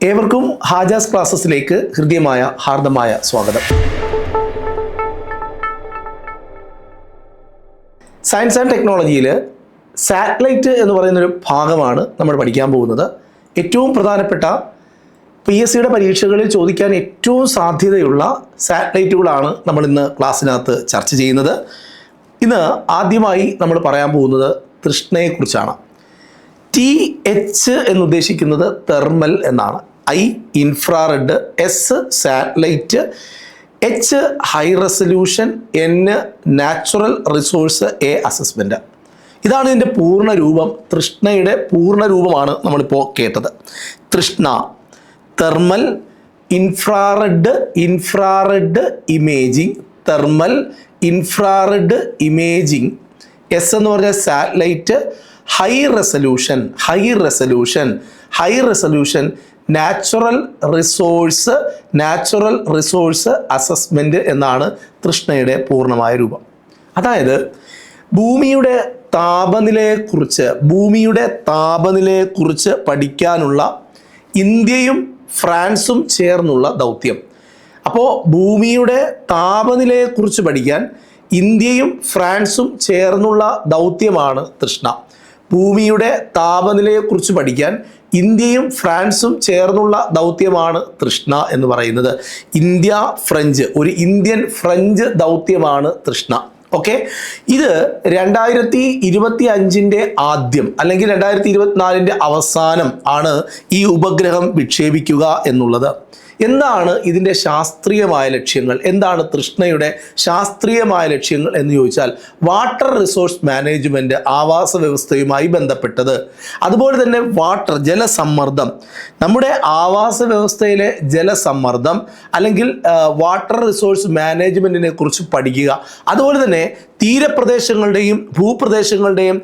ഏവർക്കും ഹാജാസ് ക്ലാസ്സസിലേക്ക് ഹൃദ്യമായ ഹാർദമായ സ്വാഗതം. സയൻസ് ആൻഡ് ടെക്നോളജിയിൽ സാറ്റലൈറ്റ് എന്ന് പറയുന്നൊരു ഭാഗമാണ് നമ്മൾ പഠിക്കാൻ പോകുന്നത്. ഏറ്റവും പ്രധാനപ്പെട്ട PSCയുടെ പരീക്ഷകളിൽ ചോദിക്കാൻ ഏറ്റവും സാധ്യതയുള്ള സാറ്റലൈറ്റുകളാണ് നമ്മൾ ഇന്ന് ക്ലാസ്സിനകത്ത് ചർച്ച ചെയ്യുന്നത്. ഇന്ന് ആദ്യമായി നമ്മൾ പറയാൻ പോകുന്നത് തൃഷ്ണയെക്കുറിച്ചാണ്. TH എന്നുദ്ദേശിക്കുന്നത് തെർമൽ എന്നാണ്. I infrared, S satellite, H high resolution, N natural resource, A assessment. ഇതാണ് ഇതിൻ്റെ പൂർണ്ണ രൂപം. തൃഷ്ണയുടെ പൂർണ്ണ രൂപമാണ് നമ്മളിപ്പോൾ കേട്ടത്. Trishna, thermal, infrared imaging, thermal infrared imaging. S എന്ന് പറഞ്ഞാൽ satellite, high resolution, natural resource assessment എന്നാണ് തൃഷ്ണയുടെ പൂർണ്ണമായ രൂപം. അതായത് ഭൂമിയുടെ താപനിലയെക്കുറിച്ച് പഠിക്കാനുള്ള ഇന്ത്യയും ഫ്രാൻസും ചേർന്നുള്ള ദൗത്യം. അപ്പോൾ ഭൂമിയുടെ താപനിലയെക്കുറിച്ച് പഠിക്കാൻ ഇന്ത്യയും ഫ്രാൻസും ചേർന്നുള്ള ദൗത്യമാണ് തൃഷ്ണ. ഭൂമിയുടെ താപനിലയെക്കുറിച്ച് പഠിക്കാൻ ഇന്ത്യയും ഫ്രാൻസും ചേർന്നുള്ള ദൗത്യമാണ് തൃഷ്ണ എന്ന് പറയുന്നത്. ഒരു ഇന്ത്യൻ ഫ്രഞ്ച് ദൗത്യമാണ് തൃഷ്ണ. ഓക്കെ, ഇത് 2025 ആദ്യം അല്ലെങ്കിൽ 2024 അവസാനം ആണ് ഈ ഉപഗ്രഹം വിക്ഷേപിക്കുക എന്നുള്ളത്. എന്താണ് ഇതിൻ്റെ ശാസ്ത്രീയമായ ലക്ഷ്യങ്ങൾ? എന്താണ് തൃഷ്ണയുടെ ശാസ്ത്രീയമായ ലക്ഷ്യങ്ങൾ എന്ന് ചോദിച്ചാൽ, വാട്ടർ റിസോഴ്സ് മാനേജ്മെൻറ്റ്, ആവാസ വ്യവസ്ഥയുമായി ബന്ധപ്പെട്ടത്. അതുപോലെ തന്നെ ജലസമ്മർദ്ദം, നമ്മുടെ ആവാസ വ്യവസ്ഥയിലെ ജലസമ്മർദ്ദം അല്ലെങ്കിൽ വാട്ടർ റിസോഴ്സ് മാനേജ്മെൻറ്റിനെ കുറിച്ച് പഠിക്കുക. അതുപോലെ തന്നെ തീരപ്രദേശങ്ങളുടെയും ഭൂപ്രദേശങ്ങളുടെയും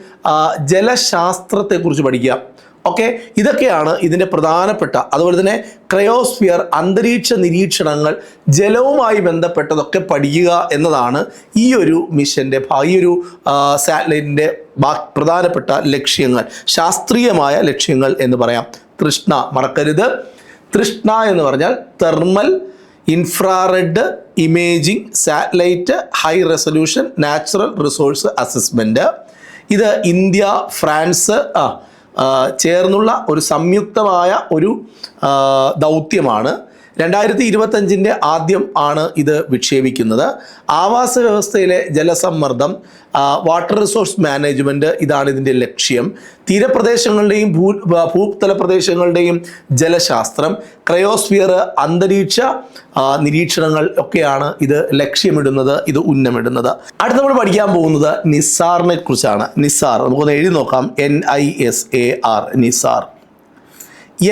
ജലശാസ്ത്രത്തെക്കുറിച്ച് പഠിക്കുക. ഓക്കെ, ഇതൊക്കെയാണ് ഇതിൻ്റെ പ്രധാനപ്പെട്ട. അതുപോലെ തന്നെ ക്രയോസ്ഫിയർ, അന്തരീക്ഷ നിരീക്ഷണങ്ങൾ, ജലവുമായി ബന്ധപ്പെട്ടതൊക്കെ പഠിക്കുക എന്നതാണ് ഈ ഒരു മിഷൻ്റെ, ഈ ഒരു സാറ്റലൈറ്റിൻ്റെ പ്രധാനപ്പെട്ട ലക്ഷ്യങ്ങൾ, ശാസ്ത്രീയമായ ലക്ഷ്യങ്ങൾ എന്ന് പറയാം. തൃഷ്ണ മറക്കരുത്. തൃഷ്ണ എന്ന് പറഞ്ഞാൽ thermal infrared imaging satellite, high resolution natural resource assessment. ഇത് ഇന്ത്യ ഫ്രാൻസ് ചേർന്നുള്ള ഒരു സംയുക്തമായ ഒരു ദൗത്യമാണ്. 2025 ആദ്യം ആണ് ഇത് വിക്ഷേപിക്കുന്നത്. ആവാസ വ്യവസ്ഥയിലെ ജലസമ്മർദ്ദം, വാട്ടർ റിസോഴ്സ് മാനേജ്മെൻറ്റ്, ഇതാണ് ഇതിൻ്റെ ലക്ഷ്യം. തീരപ്രദേശങ്ങളുടെയും ഭൂതല പ്രദേശങ്ങളുടെയും ജലശാസ്ത്രം, ക്രയോസ്ഫിയർ, അന്തരീക്ഷ നിരീക്ഷണങ്ങൾ ഒക്കെയാണ് ഇത് ലക്ഷ്യമിടുന്നത്, ഇത് ഉന്നമിടുന്നത്. അടുത്ത നമ്മൾ പഠിക്കാൻ പോകുന്നത് നിസാറിനെ കുറിച്ചാണ്. നിസാർ നമുക്കൊന്ന് എഴുതി നോക്കാം. NISAR, നിസാർ.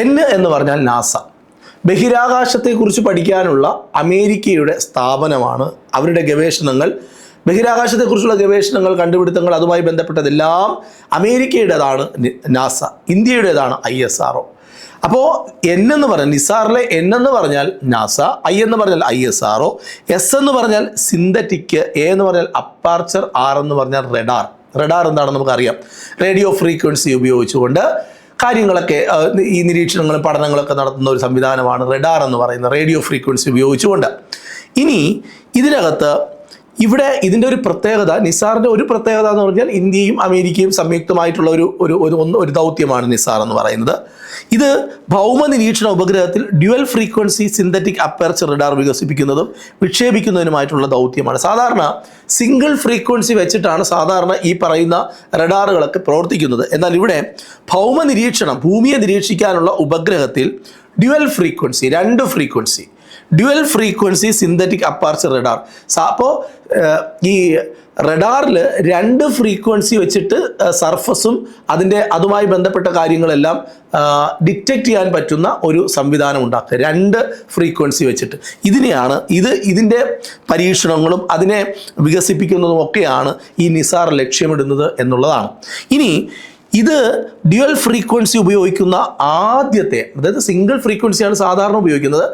N എന്ന് പറഞ്ഞാൽ നാസ. ബഹിരാകാശത്തെക്കുറിച്ച് പഠിക്കാനുള്ള അമേരിക്കയുടെ സ്ഥാപനമാണ്. അവരുടെ ഗവേഷണങ്ങൾ, ബഹിരാകാശത്തെക്കുറിച്ചുള്ള ഗവേഷണങ്ങൾ, കണ്ടുപിടുത്തങ്ങൾ, അതുമായി ബന്ധപ്പെട്ടതെല്ലാം അമേരിക്കയുടേതാണ് നാസ. ഇന്ത്യയുടേതാണ് ISRO. അപ്പോൾ N എന്ന് പറഞ്ഞാൽ, നിസാറിലെ N എന്ന് പറഞ്ഞാൽ നാസ, I എന്ന് പറഞ്ഞാൽ ISRO, S എന്ന് പറഞ്ഞാൽ സിന്തറ്റിക്, A എന്ന് പറഞ്ഞാൽ അപ്പാർച്ചർ, R എന്ന് പറഞ്ഞാൽ റഡാർ. റഡാർ എന്താണെന്ന് നമുക്കറിയാം. റേഡിയോ ഫ്രീക്വൻസി ഉപയോഗിച്ചുകൊണ്ട് കാര്യങ്ങളൊക്കെ, ഈ നിരീക്ഷണങ്ങളും പഠനങ്ങളൊക്കെ നടത്തുന്ന ഒരു സംവിധാനമാണ് റഡാർ എന്ന് പറയുന്നത്, റേഡിയോ ഫ്രീക്വൻസി ഉപയോഗിച്ചുകൊണ്ട്. ഇനി ഇതിനകത്ത് ഇതിൻ്റെ ഒരു പ്രത്യേകത, നിസാറിൻ്റെ ഒരു പ്രത്യേകത എന്ന് പറഞ്ഞാൽ ഇന്ത്യയും അമേരിക്കയും സംയുക്തമായിട്ടുള്ള ഒരു ദൗത്യമാണ് നിസാർ എന്ന് പറയുന്നത്. ഇത് ഭൗമ നിരീക്ഷണ ഉപഗ്രഹത്തിൽ dual frequency synthetic aperture radar വികസിപ്പിക്കുന്നതും വിക്ഷേപിക്കുന്നതിനുമായിട്ടുള്ള ദൗത്യമാണ്. സാധാരണ സിംഗിൾ ഫ്രീക്വൻസി വെച്ചിട്ടാണ് സാധാരണ ഈ പറയുന്ന റഡാറുകളൊക്കെ പ്രവർത്തിക്കുന്നത്. എന്നാൽ ഇവിടെ ഭൗമ നിരീക്ഷണം, ഭൂമിയെ നിരീക്ഷിക്കാനുള്ള ഉപഗ്രഹത്തിൽ dual frequency synthetic aperture radar. അപ്പോൾ ഈ റഡാറിൽ 2 ഫ്രീക്വൻസി വെച്ചിട്ട് സർഫസും അതുമായി ബന്ധപ്പെട്ട കാര്യങ്ങളെല്ലാം ഡിറ്റക്റ്റ് ചെയ്യാൻ പറ്റുന്ന ഒരു സംവിധാനം ഉണ്ടാക്കുക. 2 ഫ്രീക്വൻസി വെച്ചിട്ട് ഇതിൻ്റെ പരീക്ഷണങ്ങളും അതിനെ വികസിപ്പിക്കുന്നതും ഒക്കെയാണ് ഈ നിസാർ ലക്ഷ്യമിടുന്നത് എന്നുള്ളതാണ്. ഇനി ഇത് ഡ്യുവൽ ഫ്രീക്വൻസി ഉപയോഗിക്കുന്ന ആദ്യത്തെ, അതായത് സിംഗിൾ ഫ്രീക്വൻസിയാണ് സാധാരണ ഉപയോഗിക്കുന്നത്,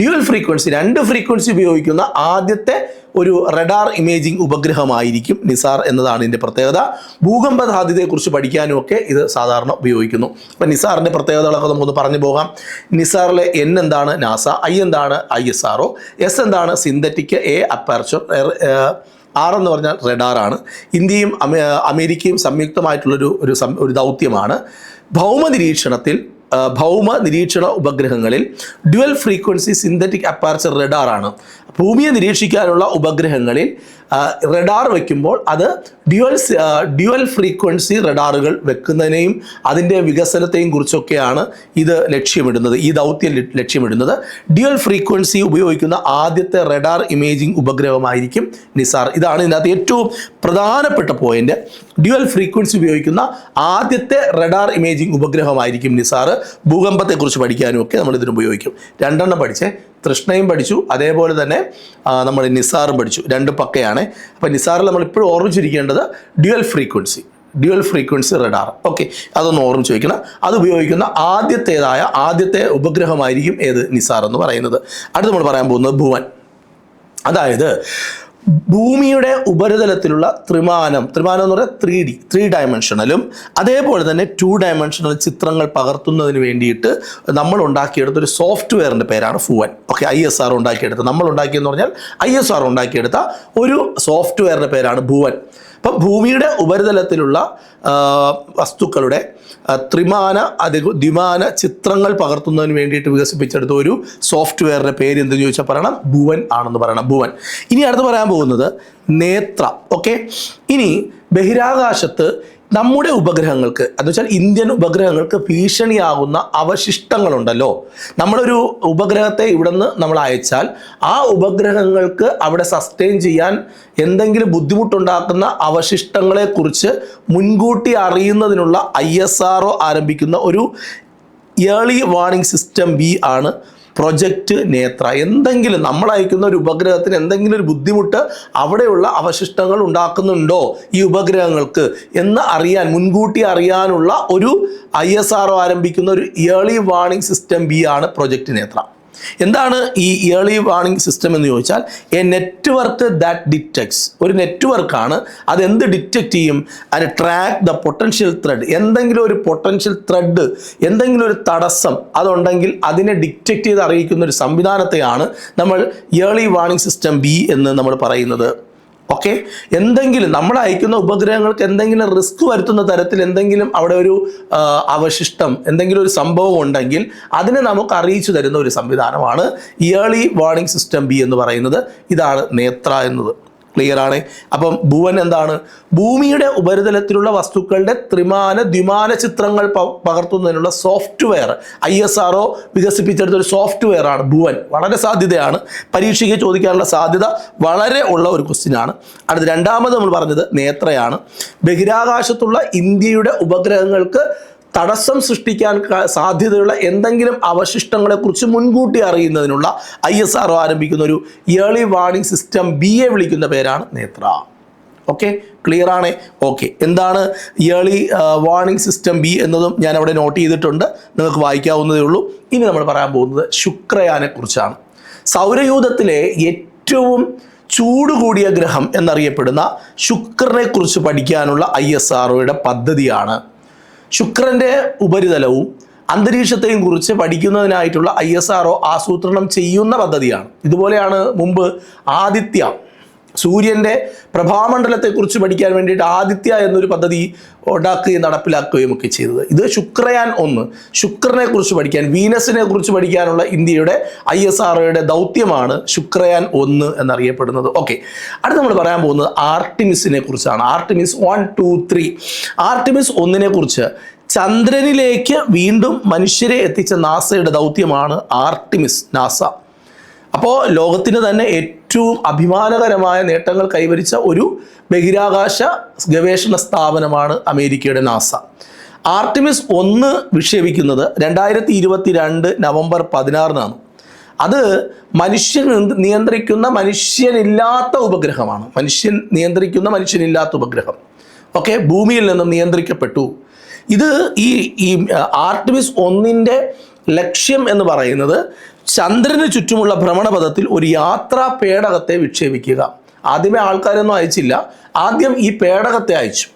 ഡ്യുവൽ ഫ്രീക്വൻസി 2 ഫ്രീക്വൻസി ഉപയോഗിക്കുന്ന ആദ്യത്തെ ഒരു റഡാർ ഇമേജിംഗ് ഉപഗ്രഹമായിരിക്കും നിസാർ എന്നതാണ് ഇതിൻ്റെ പ്രത്യേകത. ഭൂകമ്പ സാധ്യതയെക്കുറിച്ച് പഠിക്കാനും ഒക്കെ ഇത് സാധാരണ ഉപയോഗിക്കുന്നു. അപ്പം നിസാറിൻ്റെ പ്രത്യേകതകളൊക്കെ നമുക്കൊന്ന് പറഞ്ഞു പോകാം. നിസാറിലെ N എന്താണ്? നാസ. I എന്താണ്? ISRO. S എന്താണ്? സിന്തറ്റിക്. A aperture. R എന്ന് പറഞ്ഞാൽ റഡാറാണ്. ഇന്ത്യയും അമേരിക്കയും സംയുക്തമായിട്ടുള്ളൊരു ദൗത്യമാണ്. ഭൗമ നിരീക്ഷണ ഉപഗ്രഹങ്ങളിൽ ഡ്യുവൽ ഫ്രീക്വൻസി സിന്തറ്റിക് അപ്പാർച്ചർ റഡാറാണ്. ഭൂമിയെ നിരീക്ഷിക്കാനുള്ള ഉപഗ്രഹങ്ങളിൽ റഡാർ വയ്ക്കുമ്പോൾ അത് ഡ്യുവൽ ഫ്രീക്വൻസി റഡാറുകൾ വെക്കുന്നതിനെയും അതിൻ്റെ വികസനത്തെയും കുറിച്ചൊക്കെയാണ് ഇത് ലക്ഷ്യമിടുന്നത്, ഈ ദൗത്യം ലക്ഷ്യമിടുന്നത്. ഡ്യുവൽ ഫ്രീക്വൻസി ഉപയോഗിക്കുന്ന ആദ്യത്തെ റഡാർ ഇമേജിംഗ് ഉപഗ്രഹമായിരിക്കും നിസാർ. ഇതാണ് ഇതിനകത്ത് ഏറ്റവും പ്രധാനപ്പെട്ട പോയിന്റ്. ഡ്യുവൽ ഫ്രീക്വൻസി ഉപയോഗിക്കുന്ന ആദ്യത്തെ റഡാർ ഇമേജിംഗ് ഉപഗ്രഹമായിരിക്കും നിസാർ. ഭൂകമ്പത്തെക്കുറിച്ച് പഠിക്കാനും ഒക്കെ നമ്മൾ ഇതിന് ഉപയോഗിക്കും. 2 എണ്ണം പഠിച്ചേ, തൃഷ്ണയും പഠിച്ചു, അതേപോലെ തന്നെ നമ്മൾ നിസാറും പഠിച്ചു. 2 പക്കയാണ്. അപ്പോൾ നിസാറിൽ നമ്മൾ ഇപ്പോഴും ഓർമ്മിച്ചിരിക്കേണ്ടത് ഡ്യുവൽ ഫ്രീക്വൻസി റഡാർ. ഓക്കെ, അതൊന്ന് ഓർമ്മിച്ച് വയ്ക്കണം. അത് ഉപയോഗിക്കുന്ന ആദ്യത്തെ ഉപഗ്രഹമായിരിക്കും ഏത്? നിസാർ എന്ന് പറയുന്നത്. അടുത്ത് നമ്മൾ പറയാൻ പോകുന്നത് ഭുവൻ. അതായത് ഭൂമിയുടെ ഉപരിതലത്തിലുള്ള ത്രിമാനം എന്ന് പറയുന്നത് 3 ഡയമെൻഷണലും അതേപോലെ തന്നെ 2 ഡയമെൻഷണൽ ചിത്രങ്ങൾ പകർത്തുന്നതിന് വേണ്ടിയിട്ട് നമ്മൾ ഉണ്ടാക്കിയെടുത്ത ഒരു സോഫ്റ്റ്വെയറിൻ്റെ പേരാണ് ഭുവൻ. ഓക്കെ, ISRO ഉണ്ടാക്കിയെടുത്ത, നമ്മൾ ഉണ്ടാക്കിയെന്ന് പറഞ്ഞാൽ ISRO ഉണ്ടാക്കിയെടുത്ത ഒരു സോഫ്റ്റ്വെയറിൻ്റെ പേരാണ് ഭുവൻ. അപ്പം ഭൂമിയുടെ ഉപരിതലത്തിലുള്ള വസ്തുക്കളുടെ ദ്വിമാന ചിത്രങ്ങൾ പകർത്തുന്നതിന് വേണ്ടിയിട്ട് വികസിപ്പിച്ചെടുത്ത ഒരു സോഫ്റ്റ്വെയറിൻ്റെ പേര് എന്തെന്ന് ചോദിച്ചാൽ പറയണം ഭുവൻ ആണെന്ന് പറയണം. ഭുവൻ. ഇനി അടുത്ത് പറയാൻ പോകുന്നത് നേത്ര. ഓക്കെ, ഇനി ബഹിരാകാശത്ത് നമ്മുടെ ഉപഗ്രഹങ്ങൾക്ക്, എന്ന് വെച്ചാൽ ഇന്ത്യൻ ഉപഗ്രഹങ്ങൾക്ക് ഭീഷണിയാകുന്ന അവശിഷ്ടങ്ങളുണ്ടല്ലോ. നമ്മളൊരു ഉപഗ്രഹത്തെ ഇവിടെ നിന്ന് നമ്മൾ അയച്ചാൽ ആ ഉപഗ്രഹങ്ങൾക്ക് അവിടെ സസ്റ്റെയിൻ ചെയ്യാൻ എന്തെങ്കിലും ബുദ്ധിമുട്ടുണ്ടാക്കുന്ന അവശിഷ്ടങ്ങളെക്കുറിച്ച് മുൻകൂട്ടി അറിയുന്നതിനുള്ള ISRO ആരംഭിക്കുന്ന ഒരു ഏർലി വാർണിംഗ് സിസ്റ്റം B ആണ് പ്രൊജക്റ്റ് നേത്ര. എന്തെങ്കിലും നമ്മൾ അയക്കുന്ന ഒരു ഉപഗ്രഹത്തിന് എന്തെങ്കിലും ഒരു ബുദ്ധിമുട്ട് അവിടെയുള്ള അവശിഷ്ടങ്ങൾ ഉണ്ടാക്കുന്നുണ്ടോ ഈ ഉപഗ്രഹങ്ങൾക്ക് എന്ന് മുൻകൂട്ടി അറിയാനുള്ള ഒരു ISRO ആരംഭിക്കുന്ന ഒരു ഏർലി വാർണിംഗ് സിസ്റ്റം B ആണ് പ്രൊജക്റ്റ് നേത്ര. എന്താണ് ഈ ഏർലി വാർണിംഗ് സിസ്റ്റം എന്ന് ചോദിച്ചാൽ എ നെറ്റ്വർക്ക് ദാറ്റ് ഡിറ്റക്ട്സ്, ഒരു നെറ്റ്വർക്കാണ്. അത് എന്ത് ഡിറ്റക്ട് ചെയ്യും? അത് ട്രാക്ക് ദ പൊട്ടൻഷ്യൽ ത്രെഡ്. എന്തെങ്കിലും ഒരു പൊട്ടൻഷ്യൽ ത്രെഡ്, എന്തെങ്കിലും ഒരു തടസ്സം അതുണ്ടെങ്കിൽ അതിനെ ഡിറ്റക്ട് ചെയ്ത് അറിയിക്കുന്ന ഒരു സംവിധാനത്തെയാണ് നമ്മൾ ഏർലി വാർണിംഗ് സിസ്റ്റം B എന്ന് നമ്മൾ പറയുന്നത്. ഓക്കെ, എന്തെങ്കിലും നമ്മൾ അയക്കുന്ന ഉപഗ്രഹങ്ങൾക്ക് എന്തെങ്കിലും റിസ്ക് വരുത്തുന്ന തരത്തിൽ എന്തെങ്കിലും അവിടെ ഒരു അവശിഷ്ടം, എന്തെങ്കിലും ഒരു സംഭവം ഉണ്ടെങ്കിൽ അതിനെ നമുക്ക് അറിയിച്ചു തരുന്ന ഒരു സംവിധാനമാണ് ഏർലി വാർണിംഗ് സിസ്റ്റം B എന്ന് പറയുന്നത്. ഇതാണ് നേത്ര എന്നത്. ക്ലിയർ ആണ്. അപ്പം ഭുവൻ എന്താണ്? ഭൂമിയുടെ ഉപരിതലത്തിലുള്ള വസ്തുക്കളുടെ ദ്വിമാന ചിത്രങ്ങൾ പകർത്തുന്നതിനുള്ള സോഫ്റ്റ്വെയർ ISRO വികസിപ്പിച്ചെടുത്ത ഒരു സോഫ്റ്റ്വെയർ ആണ് ഭുവൻ. വളരെ സാധ്യതയാണ്, പരീക്ഷയ്ക്ക് ചോദിക്കാനുള്ള സാധ്യത വളരെ ഉള്ള ഒരു ക്വസ്റ്റ്യനാണ്. അടുത്ത രണ്ടാമത് നമ്മൾ പറഞ്ഞത് നേത്രയാണ്. ബഹിരാകാശത്തുള്ള ഇന്ത്യയുടെ ഉപഗ്രഹങ്ങൾക്ക് തടസ്സം സൃഷ്ടിക്കാൻ സാധ്യതയുള്ള എന്തെങ്കിലും അവശിഷ്ടങ്ങളെക്കുറിച്ച് മുൻകൂട്ടി അറിയുന്നതിനുള്ള ISRO ആരംഭിക്കുന്ന ഒരു ഏർലി വാർണിംഗ് സിസ്റ്റം B വിളിക്കുന്ന പേരാണ് നേത്ര. ഓക്കെ, ക്ലിയർ ആണ്. ഓക്കെ, എന്താണ് ഏർലി വാർണിംഗ് സിസ്റ്റം B എന്നതും ഞാൻ അവിടെ നോട്ട് ചെയ്തിട്ടുണ്ട്, നിങ്ങൾക്ക് വായിക്കാവുന്നതേ ഉള്ളൂ. ഇനി നമ്മൾ പറയാൻ പോകുന്നത് ശുക്രയാനെ കുറിച്ചാണ്. സൗരയൂഥത്തിലെ ഏറ്റവും ചൂട് കൂടിയ ഗ്രഹം എന്നറിയപ്പെടുന്ന ശുക്രനെ കുറിച്ച് പഠിക്കാനുള്ള ISROയുടെ പദ്ധതിയാണ്. ശുക്രൻ്റെ ഉപരിതലവും അന്തരീക്ഷത്തെയും കുറിച്ച് പഠിക്കുന്നതിനായിട്ടുള്ള ISRO ആസൂത്രണം ചെയ്യുന്ന പദ്ധതിയാണ്. ഇതുപോലെയാണ് മുമ്പ് ആദിത്യ, സൂര്യൻ്റെ പ്രഭാമണ്ഡലത്തെക്കുറിച്ച് പഠിക്കാൻ വേണ്ടിയിട്ട് ആദിത്യ എന്നൊരു പദ്ധതി ഉണ്ടാക്കുകയും നടപ്പിലാക്കുകയും ഒക്കെ ചെയ്തത്. ഇത് ശുക്രയാൻ 1, ശുക്രനെ കുറിച്ച് പഠിക്കാൻ, വീനസിനെ കുറിച്ച് പഠിക്കാനുള്ള ഇന്ത്യയുടെ ISROയുടെ ദൗത്യമാണ് ശുക്രയാൻ 1 എന്നറിയപ്പെടുന്നത്. ഓക്കെ, അടുത്ത് നമ്മൾ പറയാൻ പോകുന്നത് ആർട്ടിമിസിനെ കുറിച്ചാണ്. ആർട്ടിമിസ് 1, 2, 3. ആർട്ടിമിസ് 1നെ കുറിച്ച് ചന്ദ്രനിലേക്ക് വീണ്ടും മനുഷ്യരെ എത്തിച്ച നാസയുടെ ദൗത്യമാണ് ആർട്ടിമിസ്, നാസ. അപ്പോൾ ലോകത്തിന് തന്നെ ഏറ്റവും അഭിമാനകരമായ നേട്ടങ്ങൾ കൈവരിച്ച ഒരു ബഹിരാകാശ ഗവേഷണ സ്ഥാപനമാണ് അമേരിക്കയുടെ നാസ. ആർട്ടിമിസ് 1 വിക്ഷേപിക്കുന്നത് 2022 നവംബർ 16 അത് മനുഷ്യനില്ലാത്ത ഉപഗ്രഹമാണ്. മനുഷ്യനില്ലാത്ത ഉപഗ്രഹം. ഓക്കെ, ഭൂമിയിൽ നിന്നും നിയന്ത്രിക്കപ്പെട്ടു. ഇത് ഈ ആർട്ടിമിസ് 1ൻ്റെ ലക്ഷ്യം എന്ന് പറയുന്നത് ചന്ദ്രന് ചുറ്റുമുള്ള ഭ്രമണപഥത്തിൽ ഒരു യാത്രാ പേടകത്തെ വിക്ഷേപിക്കുക. ആദ്യമേ ആൾക്കാരൊന്നും അയച്ചില്ല. ആദ്യം ഈ പേടകത്തെ അയച്ചു.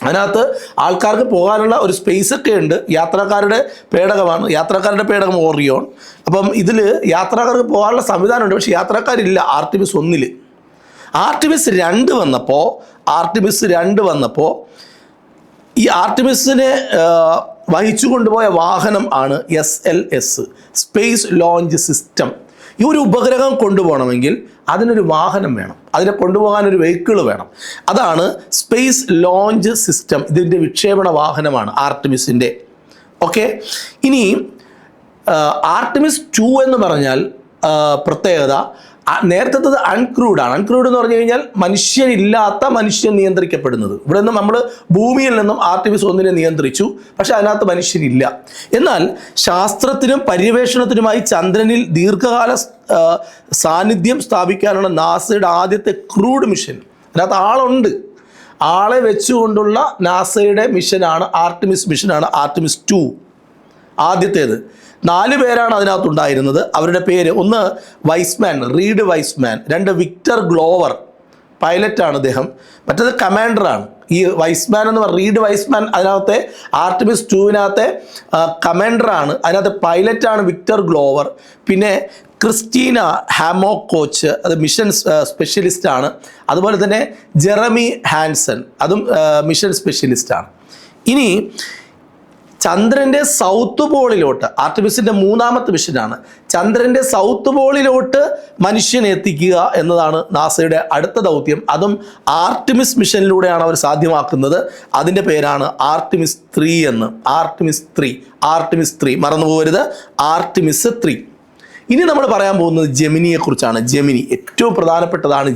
അതിനകത്ത് ആൾക്കാർക്ക് പോകാനുള്ള ഒരു സ്പേസ് ഒക്കെ ഉണ്ട്. യാത്രക്കാരുടെ പേടകമാണ്, യാത്രക്കാരുടെ പേടകം ഓറിയോൺ. അപ്പം ഇതിൽ യാത്രക്കാർക്ക് പോകാനുള്ള സംവിധാനമുണ്ട്, പക്ഷേ യാത്രക്കാരില്ല ആർട്ടിമിസ് 1. ആർട്ടിമിസ് 2 വന്നപ്പോൾ ഈ ആർട്ടിമിസിനെ വഹിച്ചു കൊണ്ടുപോയ വാഹനം ആണ് SLS, സ്പേസ് ലോഞ്ച് സിസ്റ്റം. ഈ ഒരു ഉപഗ്രഹം കൊണ്ടുപോകണമെങ്കിൽ അതിനൊരു വാഹനം വേണം, അതിനെ കൊണ്ടുപോകാൻ ഒരു വെഹിക്കിൾ വേണം. അതാണ് സ്പേസ് ലോഞ്ച് സിസ്റ്റം. ഇതിൻ്റെ വിക്ഷേപണ വാഹനമാണ് ആർട്ടിമിസിൻ്റെ. ഓക്കെ, ഇനി ആർട്ടിമിസ് 2 എന്ന് പറഞ്ഞാൽ പ്രത്യേകത, നേരത്തെ അൺക്രൂഡ് ആണ്. അൺക്രൂഡ് എന്ന് പറഞ്ഞു കഴിഞ്ഞാൽ മനുഷ്യനില്ലാത്ത, മനുഷ്യൻ നിയന്ത്രിക്കപ്പെടുന്നത്. ഇവിടെ നിന്ന് നമ്മൾ ഭൂമിയിൽ നിന്നും ആർട്ടിമിസ് 1 നിയന്ത്രിച്ചു, പക്ഷെ അതിനകത്ത് മനുഷ്യരില്ല. എന്നാൽ ശാസ്ത്രത്തിനും പര്യവേഷണത്തിനുമായി ചന്ദ്രനിൽ ദീർഘകാല സാന്നിധ്യം സ്ഥാപിക്കാനുള്ള നാസയുടെ ആദ്യത്തെ ക്രൂഡ് മിഷൻ, അതിനകത്ത് ആളുണ്ട്, ആളെ വെച്ചുകൊണ്ടുള്ള നാസയുടെ മിഷനാണ് ആർട്ടിമിസ് 2 ആദ്യത്തേത്. 4 പേരാണ് അതിനകത്തുണ്ടായിരുന്നത്. അവരുടെ പേര്: 1 Wiseman, Reid Wiseman; 2 Victor Glover, പൈലറ്റാണ് അദ്ദേഹം; മറ്റേത് കമാൻഡറാണ്. ഈ വൈസ്മാൻ എന്ന് പറഞ്ഞ റീഡ് വൈസ്മാൻ അതിനകത്തെ ആർട്ടിമിസ് 2 കമാൻഡറാണ്. അതിനകത്ത് പൈലറ്റാണ് വിക്ടർ ഗ്ലോവർ. പിന്നെ ക്രിസ്റ്റീന ഹാമോക്കോച്ച്, അത് മിഷൻ സ്പെഷ്യലിസ്റ്റാണ്. അതുപോലെ തന്നെ ജെറമി ഹാൻസൺ, അതും മിഷൻ സ്പെഷ്യലിസ്റ്റാണ്. ഇനി ചന്ദ്രൻ്റെ സൗത്ത് പോളിലോട്ട്, ആർട്ടിമിസിൻ്റെ 3ാമത്തെ മിഷനാണ്, ചന്ദ്രൻ്റെ സൗത്ത് പോളിലോട്ട് മനുഷ്യനെ എത്തിക്കുക എന്നതാണ് നാസയുടെ അടുത്ത ദൗത്യം. അതും ആർട്ടിമിസ് മിഷനിലൂടെയാണ് അവർ സാധ്യമാക്കുന്നത്. അതിൻ്റെ പേരാണ് ആർട്ടിമിസ് 3 എന്ന്. ആർട്ടിമിസ് 3 മറന്നു പോകരുത്, ആർട്ടിമിസ് 3. ഇനി നമ്മൾ പറയാൻ പോകുന്നത് ജെമിനിയെക്കുറിച്ചാണ്. ജെമിനി ഏറ്റവും പ്രധാനപ്പെട്ടതാണ്.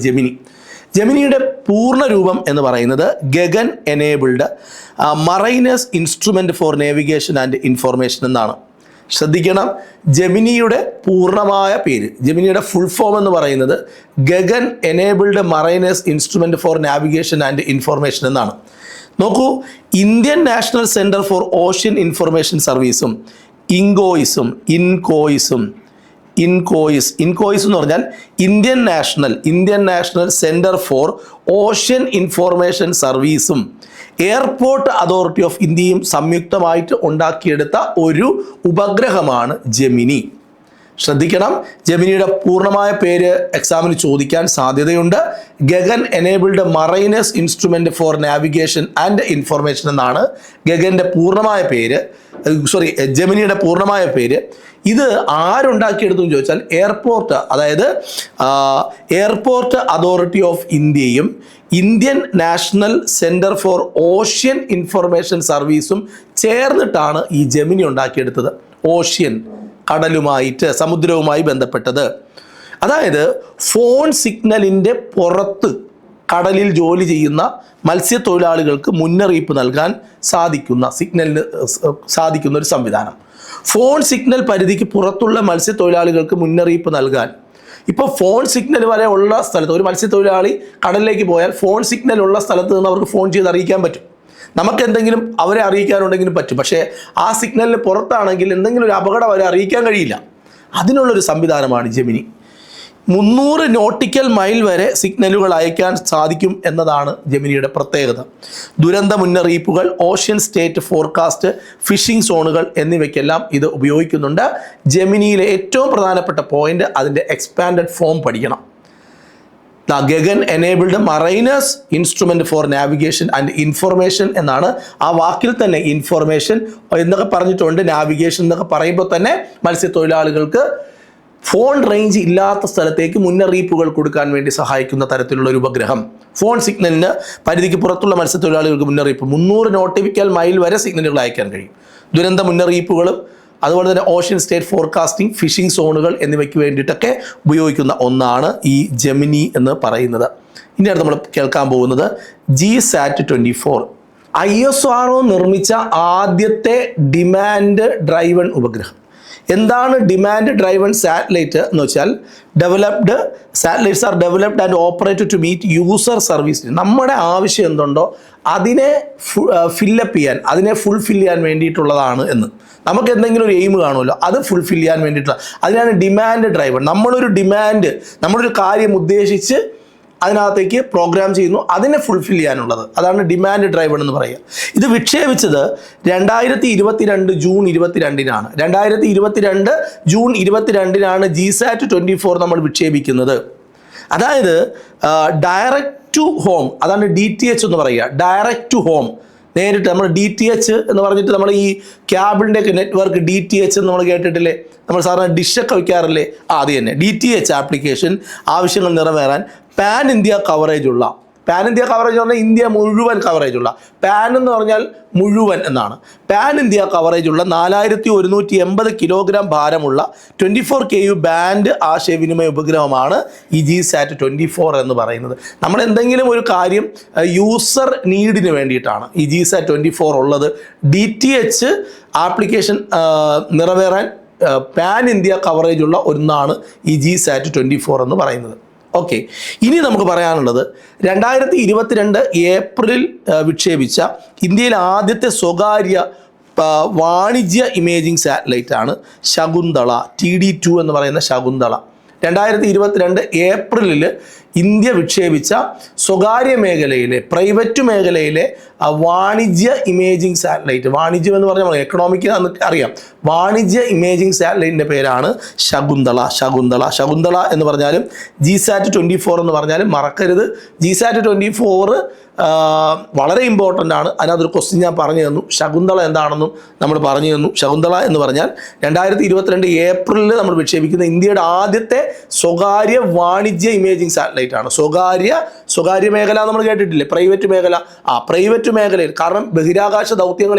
ജെമിനിയുടെ പൂർണ്ണ രൂപം എന്ന് പറയുന്നത് Gagan enabled mariner's instrument four navigation and information എന്നാണ്. ശ്രദ്ധിക്കണം, ജെമിനിയുടെ പൂർണ്ണമായ പേര്, ജെമിനിയുടെ ഫുൾ ഫോം എന്ന് പറയുന്നത് Gagan enabled mariner's instrument four navigation and information എന്നാണ്. നോക്കൂ, Indian national centre for ocean information സർവീസും ഇൻകോയിസും എന്ന് പറഞ്ഞാൽ Indian national centre for ocean information സർവീസും എയർപോർട്ട് അതോറിറ്റി ഓഫ് ഇന്ത്യയും സംയുക്തമായിട്ട് ഉണ്ടാക്കിയെടുത്ത ഒരു ഉപഗ്രഹമാണ് ജെമിനി. ശ്രദ്ധിക്കണം, ജെമിനിയുടെ പൂർണ്ണമായ പേര് എക്സാമിന് ചോദിക്കാൻ സാധ്യതയുണ്ട്. Gagan enabled mariner's instrument four navigation and information എന്നാണ് ഗഗൻ്റെ പൂർണ്ണമായ പേര്. ജെമിനിയുടെ പൂർണ്ണമായ പേര്. ഇത് ആരുണ്ടാക്കിയെടുത്തു എന്ന് ചോദിച്ചാൽ എയർപോർട്ട് അതോറിറ്റി ഓഫ് ഇന്ത്യയും Indian national centre for ocean information സർവീസും ചേർന്നിട്ടാണ് ഈ ജെമിനി ഉണ്ടാക്കിയെടുത്തത്. ഓഷ്യൻ, കടലുമായിട്ട്, സമുദ്രവുമായി ബന്ധപ്പെട്ടത്. അതായത് ഫോൺ സിഗ്നലിൻ്റെ പുറത്ത് കടലിൽ ജോലി ചെയ്യുന്ന മത്സ്യത്തൊഴിലാളികൾക്ക് മുന്നറിയിപ്പ് നൽകാൻ സാധിക്കുന്ന ഒരു സംവിധാനം. ഫോൺ സിഗ്നൽ പരിധിക്ക് പുറത്തുള്ള മത്സ്യത്തൊഴിലാളികൾക്ക് മുന്നറിയിപ്പ് നൽകാൻ. ഇപ്പോൾ ഫോൺ സിഗ്നൽ വരെ ഉള്ള സ്ഥലത്ത് ഒരു മത്സ്യത്തൊഴിലാളി കടലിലേക്ക് പോയാൽ ഫോൺ സിഗ്നൽ ഉള്ള സ്ഥലത്ത് നിന്ന് അവർക്ക് ഫോൺ ചെയ്ത് അറിയിക്കാൻ പറ്റും. നമുക്ക് എന്തെങ്കിലും അവരെ അറിയിക്കാനുണ്ടെങ്കിലും പറ്റും. പക്ഷേ ആ സിഗ്നലിന് പുറത്താണെങ്കിൽ എന്തെങ്കിലും ഒരു അപകടം അവരെ അറിയിക്കാൻ കഴിയില്ല. അതിനുള്ളൊരു സംവിധാനമാണ് ജെമിനി. 300 നോട്ടിക്കൽ മൈൽ വരെ സിഗ്നലുകൾ അയക്കാൻ സാധിക്കും എന്നതാണ് ജെമിനിയുടെ പ്രത്യേകത. ദുരന്ത മുന്നറിയിപ്പുകൾ, ഓഷ്യൻ സ്റ്റേറ്റ് ഫോർകാസ്റ്റ്, ഫിഷിംഗ് സോണുകൾ എന്നിവയ്ക്കെല്ലാം ഇത് ഉപയോഗിക്കുന്നുണ്ട്. ജെമിനിയിലെ ഏറ്റവും പ്രധാനപ്പെട്ട പോയിന്റ് അതിൻ്റെ എക്സ്പാൻഡഡ് ഫോം പഠിക്കണം. Gagan enabled mariner's instrument four navigation and information എന്നാണ്. ആ വാക്കിൽ തന്നെ ഇൻഫോർമേഷൻ എന്നൊക്കെ പറഞ്ഞിട്ടുണ്ട്. നാവിഗേഷൻ എന്നൊക്കെ പറയുമ്പോൾ തന്നെ മത്സ്യത്തൊഴിലാളികൾക്ക് ഫോൺ റേഞ്ച് ഇല്ലാത്ത സ്ഥലത്തേക്ക് മുന്നറിയിപ്പുകൾ കൊടുക്കാൻ വേണ്ടി സഹായിക്കുന്ന തരത്തിലുള്ള ഒരു ഉപഗ്രഹം. ഫോൺ സിഗ്നലിന് പരിധിക്ക് പുറത്തുള്ള മത്സ്യത്തൊഴിലാളികൾക്ക് മുന്നറിയിപ്പ് 300 നോട്ടിക്കൽ മൈൽ വരെ സിഗ്നലുകൾ അയക്കാൻ കഴിയും. ദുരന്ത മുന്നറിയിപ്പുകളും അതുപോലെ തന്നെ ഓഷ്യൻ സ്റ്റേറ്റ് ഫോർകാസ്റ്റിംഗ്, ഫിഷിംഗ് സോണുകൾ എന്നിവയ്ക്ക് വേണ്ടിയിട്ടൊക്കെ ഉപയോഗിക്കുന്ന ഒന്നാണ് ഈ ജെമിനി എന്ന് പറയുന്നത്. ഇനിയാണ് നമ്മൾ കേൾക്കാൻ പോകുന്നത് GSAT-24. ISRO നിർമ്മിച്ച ആദ്യത്തെ ഡിമാൻഡ് ഡ്രൈവൺ ഉപഗ്രഹം. എന്താണ് ഡിമാൻഡ് ഡ്രൈവൺ സാറ്റലൈറ്റ് എന്ന് വെച്ചാൽ satellites are developed and operated to meet user service. നമ്മുടെ ആവശ്യം എന്തുണ്ടോ അതിനെ ഫില്ലപ്പ് ചെയ്യാൻ, അതിനെ ഫുൾഫിൽ ചെയ്യാൻ വേണ്ടിയിട്ടുള്ളതാണ് എന്ന്. നമുക്ക് എന്തെങ്കിലും ഒരു എയിം കാണുമല്ലോ, അത് ഫുൾഫിൽ ചെയ്യാൻ വേണ്ടിയിട്ടുള്ള, അതിനാണ് ഡിമാൻഡ് ഡ്രൈവൺ. നമ്മളൊരു കാര്യം ഉദ്ദേശിച്ച് അതിനകത്തേക്ക് പ്രോഗ്രാം ചെയ്യുന്നു, അതിനെ ഫുൾഫിൽ ചെയ്യാനുള്ളത്. അതാണ് ഡിമാൻഡ് ഡ്രൈവൺ എന്ന് പറയുക. ഇത് വിക്ഷേപിച്ചത് 2022 ജൂൺ 22-നാണ്. 2022 ജൂൺ 22-നാണ് GSAT-24 നമ്മൾ വിക്ഷേപിക്കുന്നത്. അതായത് ഡയറക്റ്റ് ടു ഹോം, അതാണ് DTH എന്ന് പറയുക. ഡയറക്റ്റ് ടു ഹോം, നേരിട്ട് നമ്മൾ DTH എന്ന് പറഞ്ഞിട്ട് നമ്മൾ ഈ ക്യാബിളിൻ്റെയൊക്കെ നെറ്റ്വർക്ക് DTH എന്ന് നമ്മൾ കേട്ടിട്ടില്ലേ? നമ്മൾ സാധാരണ ഡിഷൊക്കെ വയ്ക്കാറില്ലേ? അത് തന്നെ DTH ആപ്ലിക്കേഷൻ ആവശ്യങ്ങൾ നിറവേറാൻ പാൻ ഇന്ത്യ കവറേജ് ഉള്ള, പാൻ ഇന്ത്യ കവറേജ് എന്ന് പറഞ്ഞാൽ ഇന്ത്യ മുഴുവൻ കവറേജ് ഉള്ള, പാൻ എന്ന് പറഞ്ഞാൽ മുഴുവൻ എന്നാണ്. പാൻ ഇന്ത്യ കവറേജ് ഉള്ള 4180 കിലോഗ്രാം ഭാരമുള്ള 24 KU ബാൻഡ് ആശയവിനിമയ ഉപഗ്രഹമാണ് ഈ GSAT-24 എന്ന് പറയുന്നത്. നമ്മൾ എന്തെങ്കിലും ഒരു കാര്യം യൂസർ നീഡിന് വേണ്ടിയിട്ടാണ് ഈ GSAT-24 ഉള്ളത്. DTH ആപ്ലിക്കേഷൻ നിറവേറാൻ പാൻ ഇന്ത്യ കവറേജ് ഉള്ള ഒന്നാണ് ഈ GSAT-24 എന്ന് പറയുന്നത്. ഓക്കെ, ഇനി നമുക്ക് പറയാനുള്ളത് 2022 ഏപ്രിലിൽ വിക്ഷേപിച്ച ഇന്ത്യയിലെ ആദ്യത്തെ സ്വകാര്യ വാണിജ്യ ഇമേജിംഗ് സാറ്റലൈറ്റ് ആണ് ശകുന്തള, TD2 എന്ന് പറയുന്ന ശകുന്തള. 2022 ഏപ്രിലിൽ ഇന്ത്യ വിക്ഷേപിച്ച സ്വകാര്യ മേഖലയിലെ, പ്രൈവറ്റ് മേഖലയിലെ വാണിജ്യ ഇമേജിംഗ് സാറ്റലൈറ്റ്. വാണിജ്യം എന്ന് പറഞ്ഞാൽ എക്കണോമിക് അറിയാം. വാണിജ്യ ഇമേജിംഗ് സാറ്റലൈറ്റിൻ്റെ പേരാണ് ശകുന്തള. ശകുന്തള എന്ന് പറഞ്ഞാലും GSAT-24 എന്ന് പറഞ്ഞാലും മറക്കരുത്. GSAT-24 വളരെ ഇമ്പോർട്ടൻ്റ് ആണ്. അതിനകത്തൊരു ക്വസ്റ്റ്യൻ ഞാൻ പറഞ്ഞു തന്നു, ശകുന്തള എന്താണെന്നും നമ്മൾ പറഞ്ഞു തന്നു. ശകുന്തള എന്ന് പറഞ്ഞാൽ 2022 ഏപ്രിലിൽ നമ്മൾ വിക്ഷേപിക്കുന്ന ഇന്ത്യയുടെ ആദ്യത്തെ സ്വകാര്യ വാണിജ്യ ഇമേജിംഗ് സാറ്റലൈറ്റ് ആണ്. സ്വകാര്യ മേഖല നമ്മൾ കേട്ടിട്ടില്ലേ? പ്രൈവറ്റ് മേഖല. പ്രൈവറ്റ് മേഖലയിൽ, കാരണം ബഹിരാകാശ ദൗത്യങ്ങൾ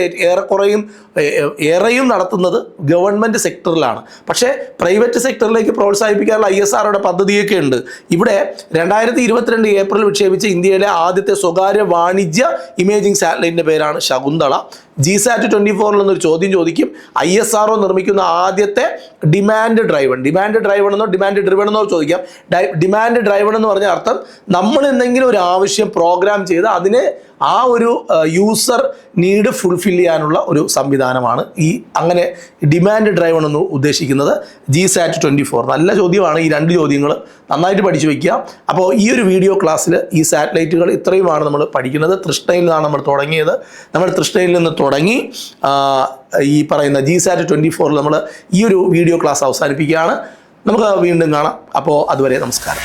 ഏറെയും നടത്തുന്നത് ഗവൺമെൻറ് സെക്ടറിലാണ്. പക്ഷേ പ്രൈവറ്റ് സെക്ടറിലേക്ക് പ്രോത്സാഹിപ്പിക്കാനുള്ള ISROയുടെ പദ്ധതിയൊക്കെ ഉണ്ട്. ഇവിടെ 2022 ഏപ്രിൽ വിക്ഷേപിച്ച ഇന്ത്യയിലെ ആദ്യത്തെ സ്വകാര്യ വാണിജ്യ ഇമേജിംഗ് സാറ്റലൈറ്റിൻ്റെ പേരാണ് ശകുന്തള. GSAT-24 എന്നൊരു ചോദ്യം ചോദിക്കും. ISRO നിർമ്മിക്കുന്ന ആദ്യത്തെ ഡിമാൻഡ് ഡ്രൈവൺ എന്നോ ഡിമാൻഡ് ഡ്രിവൺ എന്നോ ചോദിക്കാം. ഡിമാൻഡ് ഡ്രൈവൺ എന്ന് പറഞ്ഞ അർത്ഥം നമ്മൾ എന്തെങ്കിലും ഒരു ആവശ്യം പ്രോഗ്രാം ചെയ്ത് അതിനെ ആ ഒരു യൂസർ നീഡ് ഫുൾഫിൽ ചെയ്യാനുള്ള ഒരു സംവിധാനമാണ് ഈ അങ്ങനെ ഡിമാൻഡ് ഡ്രൈവൺ എന്ന് ഉദ്ദേശിക്കുന്നത് GSAT-24. നല്ല ചോദ്യമാണ്. ഈ 2 ചോദ്യങ്ങൾ നന്നായിട്ട് പഠിച്ചു വയ്ക്കുക. അപ്പോൾ ഈ ഒരു വീഡിയോ ക്ലാസ്സിൽ ഈ സാറ്റലൈറ്റുകൾ ഇത്രയുമാണ് നമ്മൾ പഠിക്കുന്നത്. തൃഷ്ണയിൽ നിന്നാണ് നമ്മൾ തുടങ്ങിയത്. നമ്മൾ തൃഷ്ണയിൽ നിന്ന് തുടങ്ങി ഈ പറയുന്ന GSAT-24 നമ്മൾ ഈ ഒരു വീഡിയോ ക്ലാസ് അവസാനിപ്പിക്കുകയാണ്. നമുക്ക് വീണ്ടും കാണാം. അപ്പോൾ അതുവരെ നമസ്കാരം.